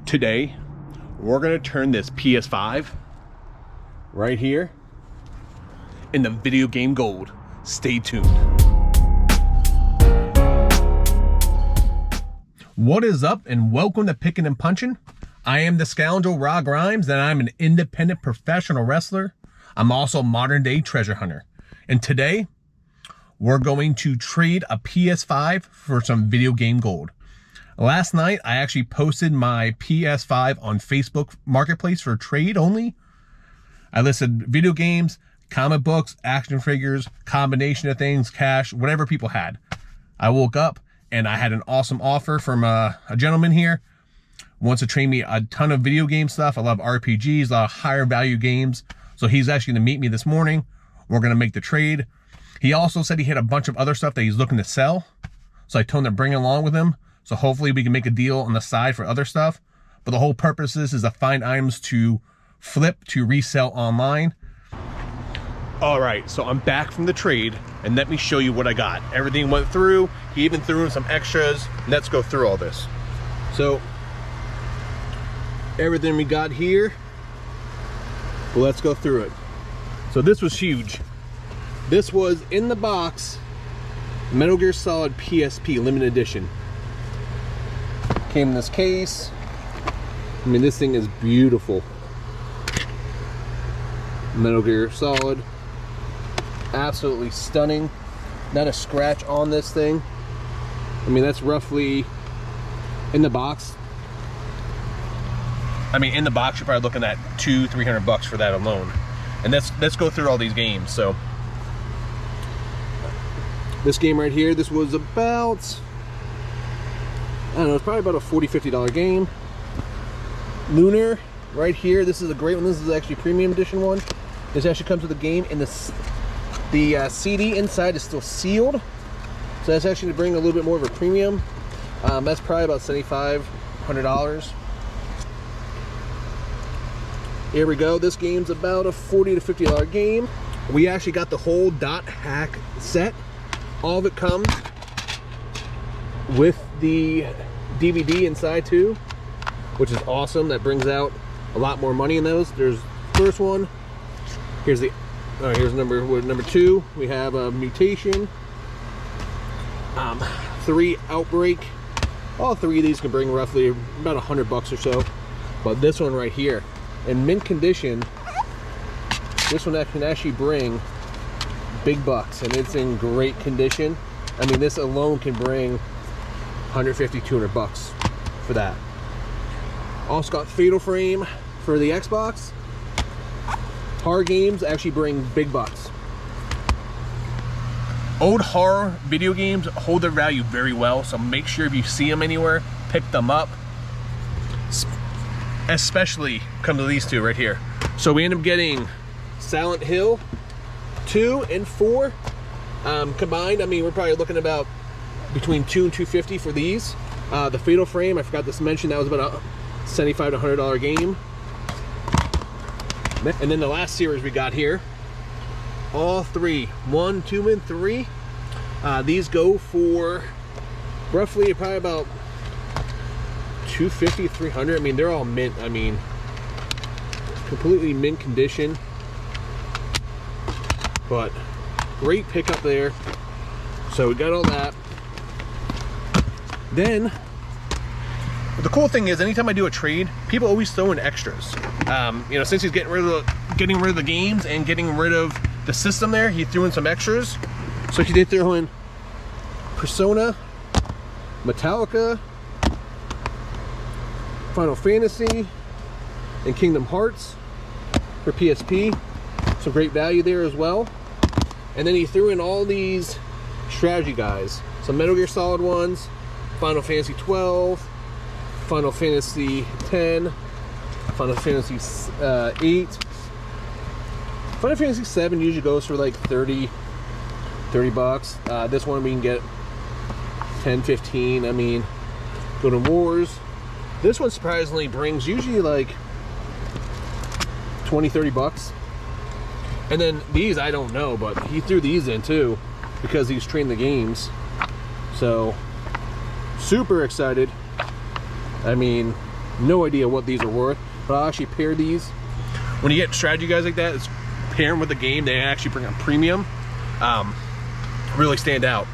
Today, we're gonna turn this PS5 right here into video game gold. Stay tuned. What is up, and welcome to Pickin' and Punchin'. I am the scoundrel Rod Grimes, and I'm an independent professional wrestler. I'm also a modern day treasure hunter. And today, we're going to trade a PS5 for some video game gold. Last night, I actually posted my PS5 on Facebook Marketplace for trade only. I listed video games, comic books, action figures, combination of things, cash, whatever people had. I woke up and I had an awesome offer from a gentleman here. Wants to trade me a ton of video game stuff. I love RPGs, a lot of higher value games. So he's actually gonna meet me this morning. We're gonna make the trade. He also said he had a bunch of other stuff that he's looking to sell. So I told him to bring it along with him. So hopefully we can make a deal on the side for other stuff. But the whole purpose is to find items to flip, to resell online. All right, so I'm back from the trade, and let me show you what I got. Everything went through. He even threw in some extras. Let's go through all this. So everything we got here, well, let's go through it. So this was huge. This was in the box, Metal Gear Solid PSP limited edition. Came in this case. I mean, this thing is beautiful. Metal Gear Solid. Absolutely stunning. Not a scratch on this thing. I mean, that's roughly in the box. I mean, in the box, you're probably looking at $200-300 bucks for that alone. And let's go through all these games. So this game right here, this was about, I don't know, it's probably about a $40-50 game. Lunar right here, this is a great one. This is actually a premium edition one. This actually comes with the game, and the CD inside is still sealed. So that's actually to bring a little bit more of a premium. That's probably about $7,500. Here we go. This game's about a $40-50 game. We actually got the whole dot hack set. All of it comes with the DVD inside too, which is awesome. That brings out a lot more money in those. There's the first one. Here's the here's number 2. We have a Mutation, 3 Outbreak. All 3 of these can bring roughly about $100 bucks or so. But this one right here, in mint condition, this one can actually bring big bucks, and it's in great condition. I mean, this alone can bring $150-200 bucks for that. Also got Fatal Frame for the Xbox. Horror games actually bring big bucks. Old horror video games hold their value very well, so make sure if you see them anywhere, pick them up. Especially come to these 2 right here. So we end up getting Silent Hill 2 and 4 combined. I mean, we're probably looking about between $200 and $250 for these. The Fatal Frame, I forgot to mention, that was about a $75 to $100 game. And then the last series we got here, all 3, 1, 2, and 3. These go for roughly probably about $250, $300. I mean, they're all mint. I mean, completely mint condition. But great pickup there. So we got all that. Then the cool thing is, anytime I do a trade, people always throw in extras. You know, since he's getting rid of the games and getting rid of the system there, he threw in some extras. So he did throw in Persona, Metallica, Final Fantasy, and Kingdom Hearts for PSP. Some great value there as well. And then he threw in all these strategy guys. Some Metal Gear Solid ones, Final Fantasy 12, Final Fantasy 10, Final Fantasy 8. Final Fantasy 7 usually goes for like 30 bucks. This one we can get 10, 15. I mean, Golden Wars. This one surprisingly brings usually like 20-30 bucks. And then these, I don't know, but he threw these in too because he's trained the games. So super excited. I mean, No idea what these are worth, but I'll actually pair these. When you get strategy guys like that, it's pairing with the game, they actually bring a premium. Really stand out.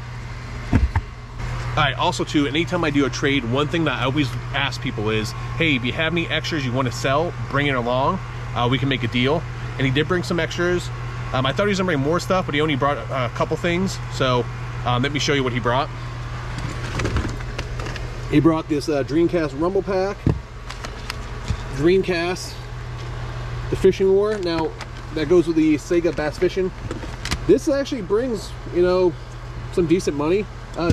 All right, also too, anytime I do a trade, one thing that I always ask people is, hey, if you have any extras you want to sell, bring it along. We can make a deal. And he did bring some extras. I thought he was gonna bring more stuff, but he only brought a couple things. So let me show you what he brought. He brought this Dreamcast Rumble Pack, Dreamcast, the Fishing War. Now, that goes with the Sega Bass Fishing. This actually brings, you know, some decent money.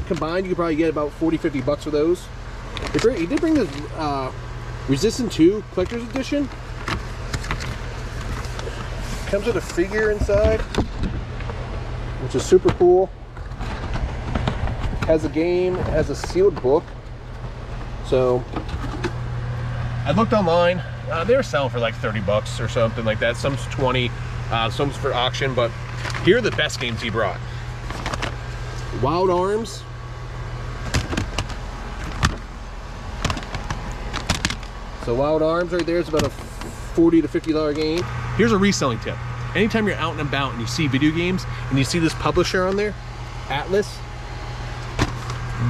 Combined, you could probably get about 40-50 bucks for those. He did bring this Resistant 2 Collector's Edition. Comes with a figure inside, which is super cool. Has a game, has a sealed book. So I looked online, they were selling for like 30 bucks or something like that. Some's 20, some's for auction, but here are the best games he brought. Wild Arms. So Wild Arms right there is about a $40 to $50 game. Here's a reselling tip. Anytime you're out and about and you see video games and you see this publisher on there, Atlas,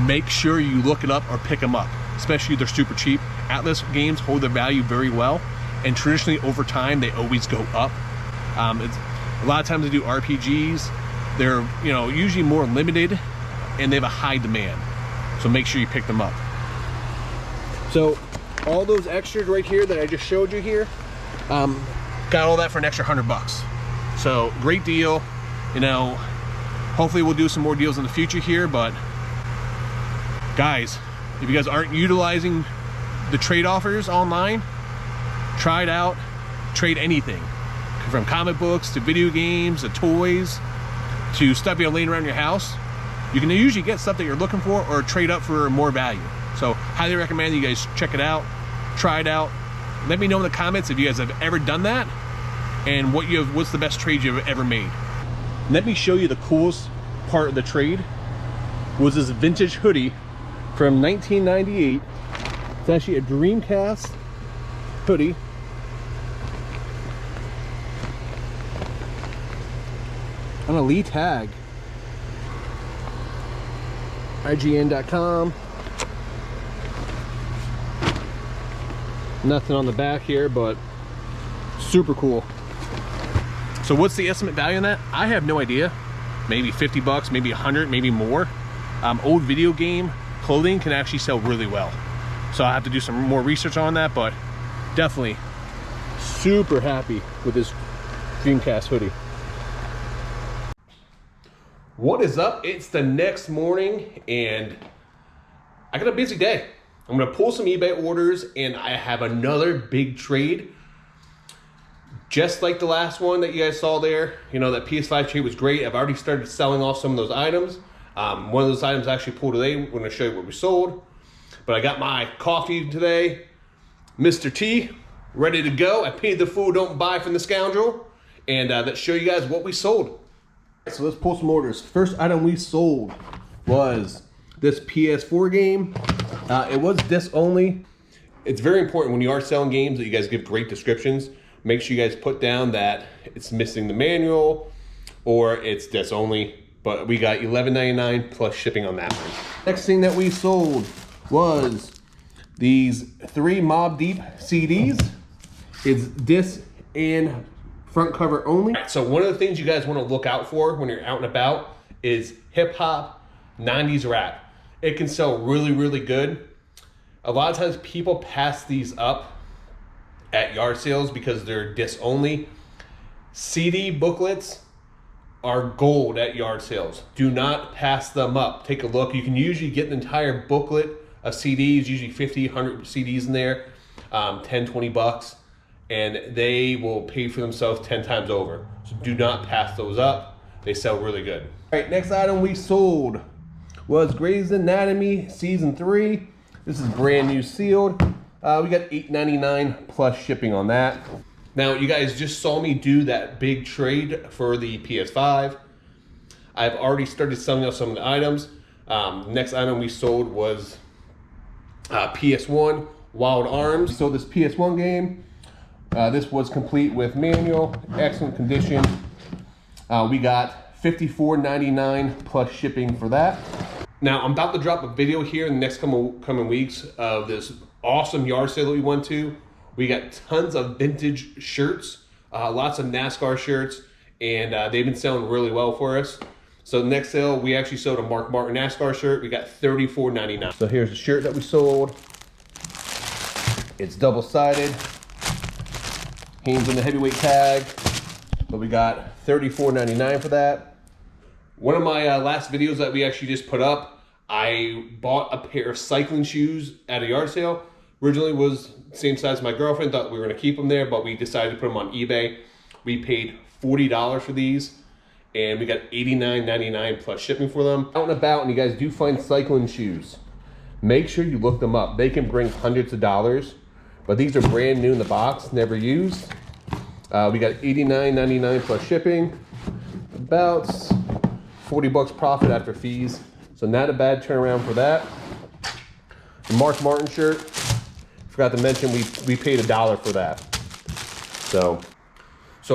make sure you look it up or pick them up. Especially if they're super cheap. Atlas games hold their value very well, and traditionally over time they always go up. A lot of times they do RPGs. They're, you know, usually more limited, and they have a high demand. So make sure you pick them up. So all those extras right here that I just showed you here, got all that for an extra 100 bucks. So great deal. You know, hopefully we'll do some more deals in the future here, but guys, if you guys aren't utilizing the trade offers online, try it out. Trade anything, from comic books to video games to toys to stuff you're laying around your house. You can usually get stuff that you're looking for or trade up for more value. So highly recommend you guys check it out, try it out. Let me know in the comments if you guys have ever done that and what's the best trade you've ever made. Let me show you the coolest part of the trade was this vintage hoodie from 1998. It's actually a Dreamcast hoodie. On a Lee tag. IGN.com. Nothing on the back here, but super cool. So what's the estimate value on that? I have no idea. Maybe 50 bucks, maybe 100, maybe more. Old video game clothing can actually sell really well. So I have to do some more research on that, but definitely super happy with this Dreamcast hoodie. What is up? It's the next morning and I got a busy day. I'm gonna pull some eBay orders and I have another big trade. Just like the last one that you guys saw there, you know, that PS5 trade was great. I've already started selling off some of those items. One of those items I actually pulled today. We're gonna show you what we sold. But I got my coffee today, Mr. T, ready to go. I paid the fool, don't buy from the scoundrel. And let's show you guys what we sold. So let's pull some orders. First item we sold was this PS4 game. It was disc only. It's very important when you are selling games that you guys give great descriptions. Make sure you guys put down that it's missing the manual or it's disc only. But we got $11.99 plus shipping on that one. Next thing that we sold was these 3 Mobb Deep CDs. It's disc and front cover only. So one of the things you guys want to look out for when you're out and about is hip hop, 90s rap. It can sell really, really good. A lot of times people pass these up at yard sales because they're disc only. CD booklets are gold at yard sales. Do not pass them up. Take a look. You can usually get an entire booklet of CDs, usually 50, 100 CDs in there, 10, 20 bucks. And they will pay for themselves 10 times over. So do not pass those up. They sell really good. All right, next item we sold was Grey's Anatomy Season 3. This is brand new sealed. We got $8.99 plus shipping on that. Now, you guys just saw me do that big trade for the PS5. I've already started selling off some of the items. Next item we sold was PS1. Wild Arms. So this PS1 game, this was complete with manual, excellent condition. We got $54.99 plus shipping for that. Now I'm about to drop a video here in the next coming weeks of this awesome yard sale that we went to. We got tons of vintage shirts, lots of NASCAR shirts, and they've been selling really well for us. So the next sale, we actually sold a Mark Martin NASCAR shirt. We got $34.99. So here's the shirt that we sold. It's double-sided. Hangs in the heavyweight tag, but we got $34.99 for that. One of my last videos that we actually just put up, I bought a pair of cycling shoes at a yard sale. Originally was the same size as my girlfriend, thought we were gonna keep them there, but we decided to put them on eBay. We paid $40 for these, and we got $89.99 plus shipping for them. Out and about, and you guys do find cycling shoes, make sure you look them up. They can bring hundreds of dollars, but these are brand new in the box, never used. We got $89.99 plus shipping, about 40 bucks profit after fees. So not a bad turnaround for that. The Mark Martin shirt, forgot to mention we paid $1 for that. So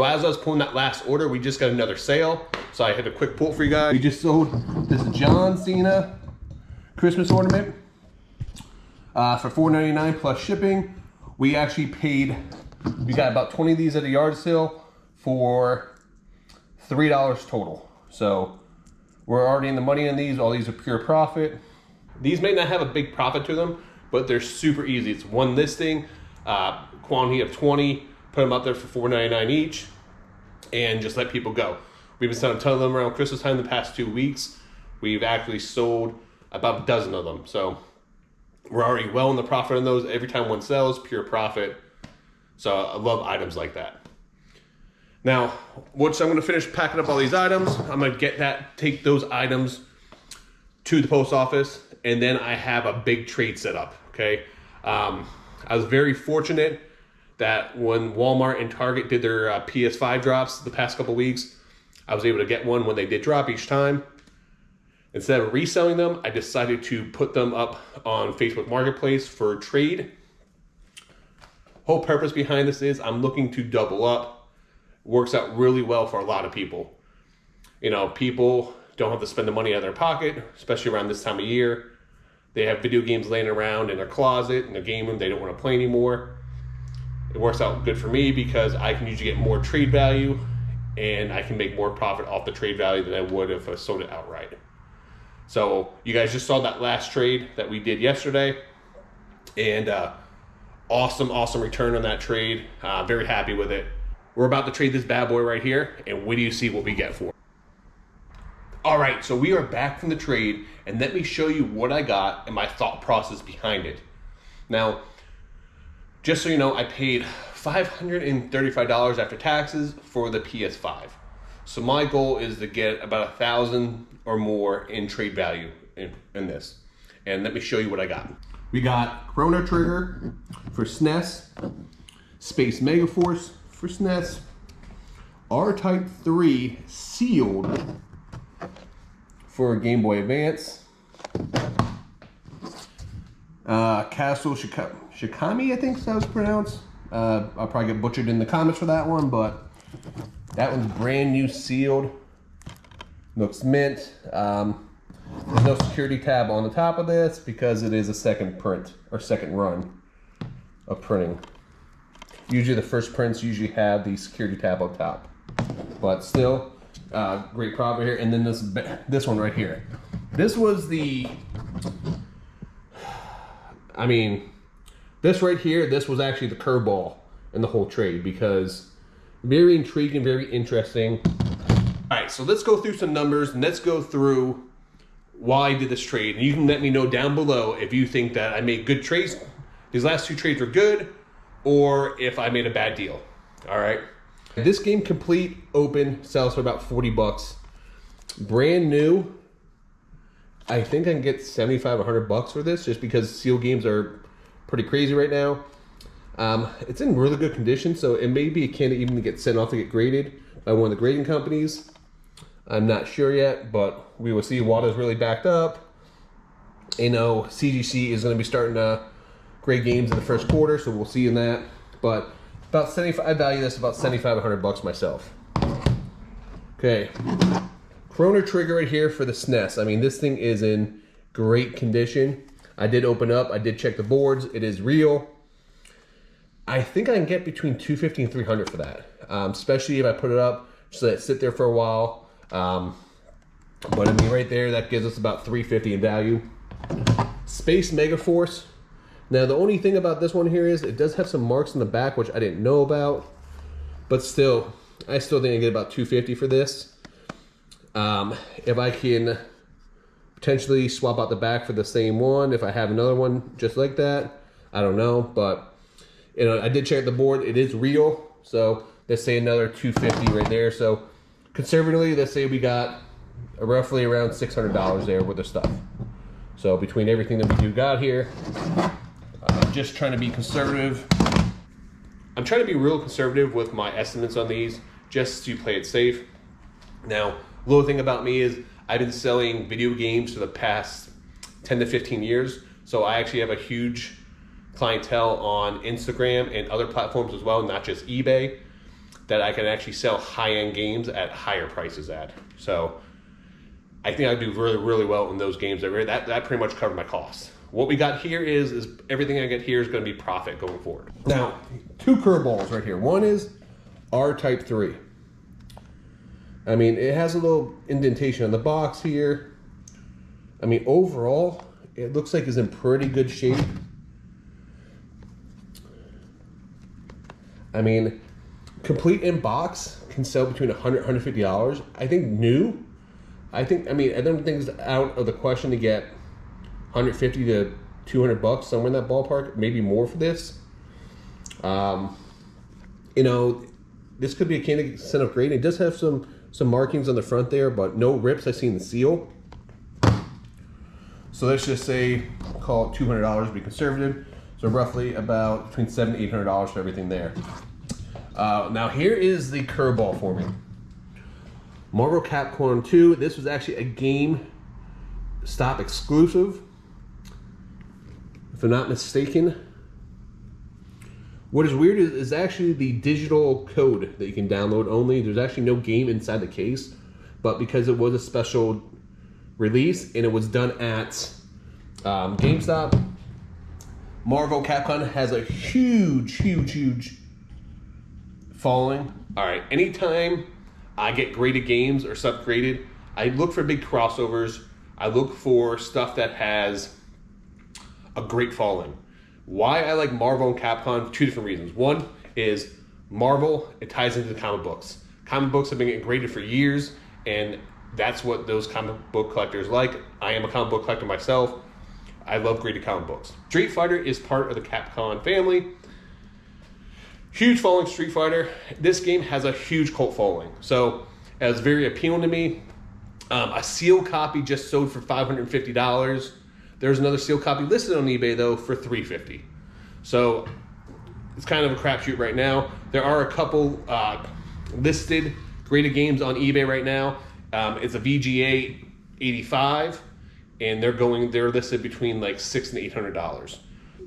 as I was pulling that last order, we just got another sale. So I had a quick pull for you guys. We just sold this John Cena Christmas ornament for $4.99 plus shipping. We actually paid, we got about 20 of these at a yard sale for $3 total. So we're already in the money on these. All these are pure profit. These may not have a big profit to them, but they're super easy. It's one listing, quantity of 20, put them out there for $4.99 each, and just let people go. We've been selling a ton of them around Christmas time the past 2 weeks. We've actually sold about a dozen of them. So we're already well in the profit on those. Every time one sells, pure profit. So I love items like that. Now, once I'm gonna finish packing up all these items, I'm gonna take those items to the post office, and then I have a big trade set up, okay? I was very fortunate that when Walmart and Target did their PS5 drops the past couple weeks, I was able to get one when they did drop each time. Instead of reselling them, I decided to put them up on Facebook Marketplace for trade. Whole purpose behind this is I'm looking to double up. Works out really well for a lot of people. You know, people don't have to spend the money out of their pocket, especially around this time of year. They have video games laying around in their closet, in their game room, they don't want to play anymore. It works out good for me because I can usually get more trade value, and I can make more profit off the trade value than I would if I sold it outright. So you guys just saw that last trade that we did yesterday, and awesome return on that trade. Very happy with it. We're about to trade this bad boy right here, and wait till you see what we get for it. All right, so we are back from the trade, and let me show you what I got and my thought process behind it. Now, just so you know, I paid $535 after taxes for the PS5. So my goal is to get about 1,000 or more in trade value in this. And let me show you what I got. We got Chrono Trigger for SNES, Space Megaforce for SNES, R-Type 3 sealed for Game Boy Advance, Castle Shikami, I think that was pronounced. I'll probably get butchered in the comments for that one, but that one's brand new sealed. Looks mint. There's no security tab on the top of this because it is a second print or second run of printing. Usually the first prints usually have the security tab on top, but still great profit here. And then this one right here. This was the, I mean, this right here, this was actually the curveball in the whole trade because very intriguing, very interesting. All right, so let's go through some numbers and let's go through why I did this trade. And you can let me know down below if you think that I made good trades. These last two trades were good, or if I made a bad deal. All right. This game complete, open, sells for about 40 bucks. Brand new. I think I can get 75 or 100 bucks for this just because sealed games are pretty crazy right now. It's in really good condition, so it may be a candidate even to get sent off to get graded by one of the grading companies. I'm not sure yet, but we will see. Water's really backed up. You know, CGC is going to be starting to great games in the first quarter, so we'll see in that. But about 75, I value this about 75 $100 myself. Okay, Chrono Trigger right here for the SNES. I mean, this thing is in great condition. I did open up, I did check the boards. It is real. I think I can get between $250 and $300 for that, especially if I put it up just let it sit there for a while. But I mean, right there, that gives us about $350 in value. Space Megaforce. Now, the only thing about this one here is it does have some marks in the back, which I didn't know about. But still, I still think I get about $250 for this. If I can potentially swap out the back for the same one, if I have another one just like that, I don't know. But you know, I did check the board; it is real. So let's say another $250 right there. So conservatively, let's say we got roughly around $600 there worth of stuff. So between everything that we do got here, I'm just trying to be conservative. I'm trying to be real conservative with my estimates on these, just to play it safe. Now, little thing about me is I've been selling video games for the past 10 to 15 years. So I actually have a huge clientele on Instagram and other platforms as well, not just eBay, that I can actually sell high-end games at higher prices at. So I think I do really, really well in those games. That pretty much covered my costs. What we got here is everything I get here is going to be profit going forward. Now, two curveballs right here. One is R-Type 3. I mean, it has a little indentation on the box here. I mean, overall, it looks like it's in pretty good shape. I mean, complete in box can sell between $100 and $150. I think new. I don't think it's out of the question to get $150 to $200 somewhere in that ballpark, maybe more for this. You know, this could be a candidate of grade. It does have some markings on the front there, but no rips. I seen the seal. So let's just say, call it $200 to be conservative. So roughly about between $700 to $800 for everything there. Now here is the curveball for me. Marvel Capcom 2. This was actually a GameStop exclusive, if I'm not mistaken. What is weird is actually the digital code that you can download only. There's actually no game inside the case, but because it was a special release and it was done at GameStop, Marvel Capcom has a huge following. All right, anytime I get graded games or sub-graded, I look for big crossovers. I look for stuff that has a great following. Why I like Marvel and Capcom, two different reasons. One is Marvel, it ties into the comic books. Comic books have been getting graded for years, and that's what those comic book collectors like. I am a comic book collector myself. I love graded comic books. Street Fighter is part of the Capcom family. Huge following Street Fighter. This game has a huge cult following. So it's very appealing to me. A sealed copy just sold for $550. There's another sealed copy listed on eBay though for $350. So it's kind of a crapshoot right now. There are a couple listed graded games on eBay right now. It's a VGA 85, and they're listed between like $600 and $800.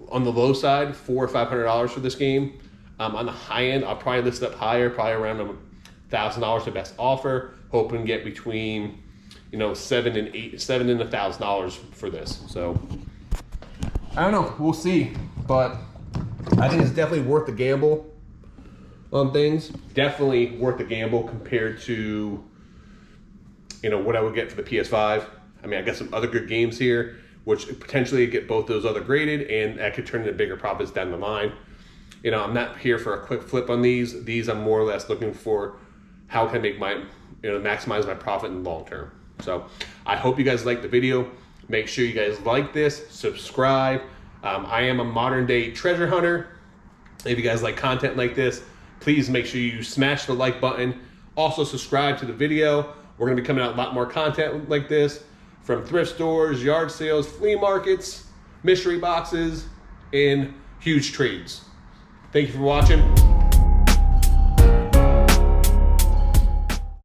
On the low side, $400 or $500 for this game. On the high end, I'll probably list it up higher, probably around $1,000 the best offer. Hoping to get between $700 and $1,000 for this. So I don't know, we'll see. But I think it's definitely worth the gamble on things. Definitely worth the gamble compared to what I would get for the PS5. I mean, I got some other good games here, which potentially get both those other graded, and that could turn into bigger profits down the line. I'm not here for a quick flip on these. These I'm more or less looking for how can I make my, maximize my profit in the long term. So I hope you guys liked the video. Make sure you guys like this, subscribe. I am a modern day treasure hunter. If you guys like content like this, please make sure you smash the like button. Also subscribe to the video. We're gonna be coming out a lot more content like this from thrift stores, yard sales, flea markets, mystery boxes, and huge trades. Thank you for watching.